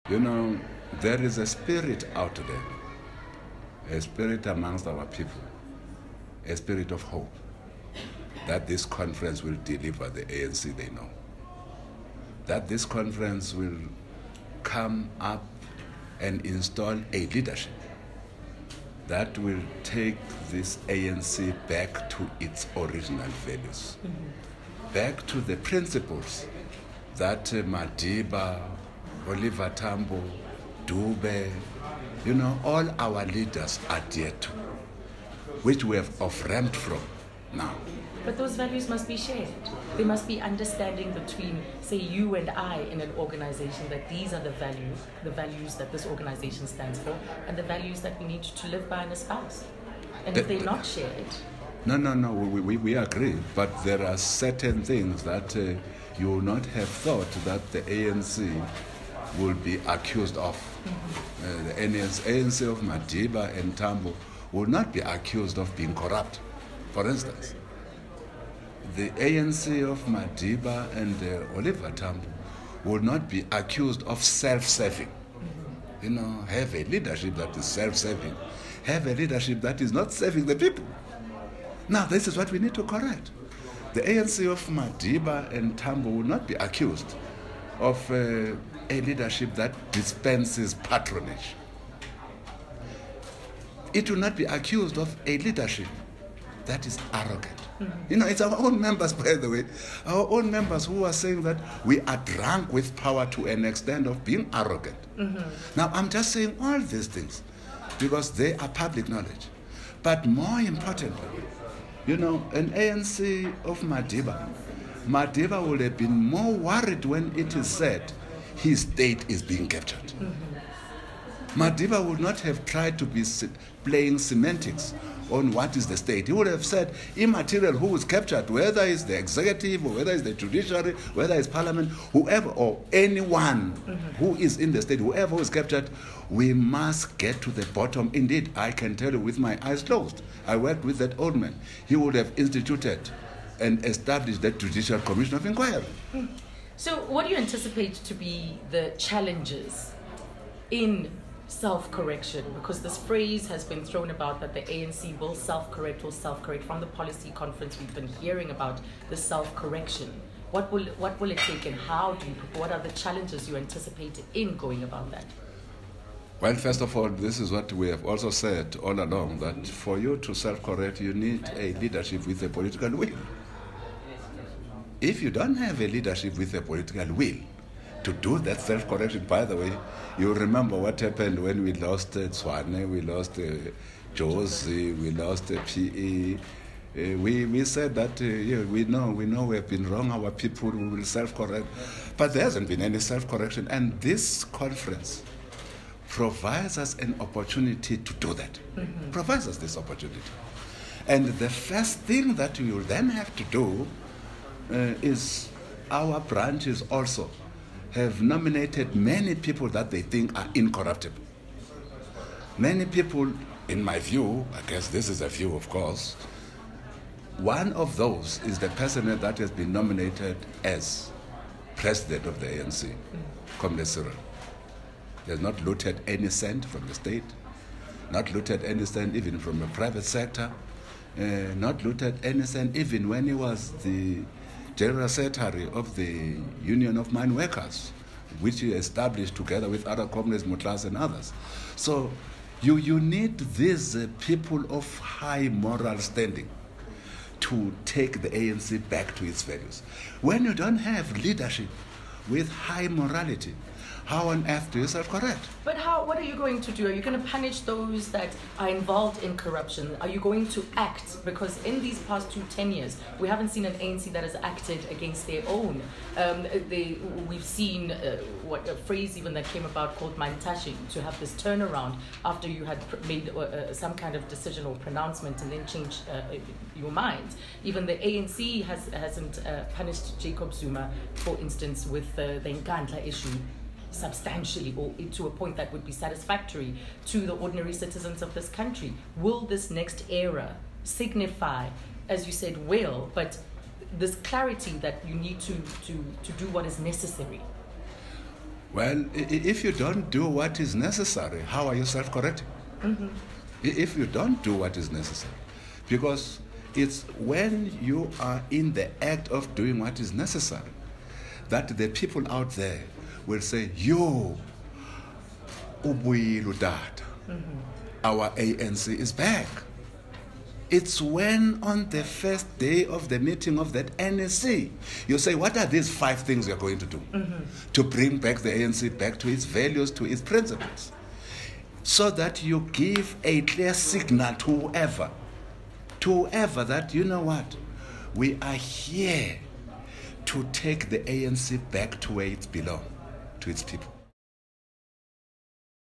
You know, there is a spirit out there, a spirit amongst our people, a spirit of hope that this conference will deliver the ANC they know. That this conference will come up and install a leadership that will take this ANC back to its original values, back to the principles that Madiba, Oliver Tambo, Dube, all our leaders adhere to, which we have off-ramped from now. But those values must be shared. There must be understanding between, say, you and I in an organization that these are the values that this organization stands for, and the values that we need to live by and espouse. And if they're not shared... No, we agree. But there are certain things that you will not have thought that the ANC will be accused of. The ANC of Madiba and Tambo will not be accused of being corrupt, for instance. The ANC of Madiba and Oliver Tambo will not be accused of self-serving. Have a leadership that is self-serving. Have a leadership that is not serving the people. Now, this is what we need to correct. The ANC of Madiba and Tambo will not be accused of a leadership that dispenses patronage. It will not be accused of a leadership that is arrogant. It's our own members, by the way, our own members who are saying that we are drunk with power to an extent of being arrogant. Now, I'm just saying all these things because they are public knowledge. But more importantly, an ANC of Madiba would have been more worried when it is said his state is being captured. Madiba would not have tried to be playing semantics on what is the state. He would have said immaterial who is captured, whether it's the executive or whether it's the judiciary, whether it's parliament, whoever or anyone who is in the state, whoever is captured, we must get to the bottom. Indeed, I can tell you with my eyes closed, I worked with that old man. He would have instituted and established that judicial commission of inquiry. So what do you anticipate to be the challenges in self-correction? Because this phrase has been thrown about that the ANC will self-correct from the policy conference. We've been hearing about the self-correction. What will it take, and what are the challenges you anticipate in going about that? Well, first of all, this is what we have also said all along, that for you to self-correct, you need a leadership with a political will. If you don't have a leadership with a political will to do that self-correction, by the way, you remember what happened when we lost Tswane, we lost Josie, we lost PE. We said that we know we have been wrong, our people will self-correct. But there hasn't been any self-correction, and this conference provides us an opportunity to do that. Provides us this opportunity. And the first thing that we will then have to do is our branches also have nominated many people that they think are incorruptible. Many people, in my view, I guess this is a view, of course, one of those is the person that has been nominated as president of the ANC, Comrade Cyril. He has not looted any cent from the state, not looted any cent even from the private sector, not looted any cent even when he was the General Secretary of the Union of Mine Workers, which he established together with other comrades, Mutlas and others. So you need these people of high moral standing to take the ANC back to its values. When you don't have leadership with high morality, how on earth do you self-correct? But what are you going to do? Are you going to punish those that are involved in corruption? Are you going to act? Because in these past 10 years, we haven't seen an ANC that has acted against their own. We've seen a phrase even that came about called mind-touching, to have this turnaround after you had made some kind of decision or pronouncement and then changed your mind. Even the ANC hasn't punished Jacob Zuma, for instance, with the Nkandla issue substantially, or to a point that would be satisfactory to the ordinary citizens of this country. Will this next era signify, as you said, but this clarity that you need to do what is necessary? Well, if you don't do what is necessary, how are you self-correcting? If you don't do what is necessary. Because it's when you are in the act of doing what is necessary that the people out there will say, yo, ubuyile utata. Our ANC is back. It's when on the first day of the meeting of that ANC, you say, what are these 5 things you're going to do to bring back the ANC back to its values, to its principles, so that you give a clear signal to whoever that, you know what, we are here to take the ANC back to where it belongs, to its people.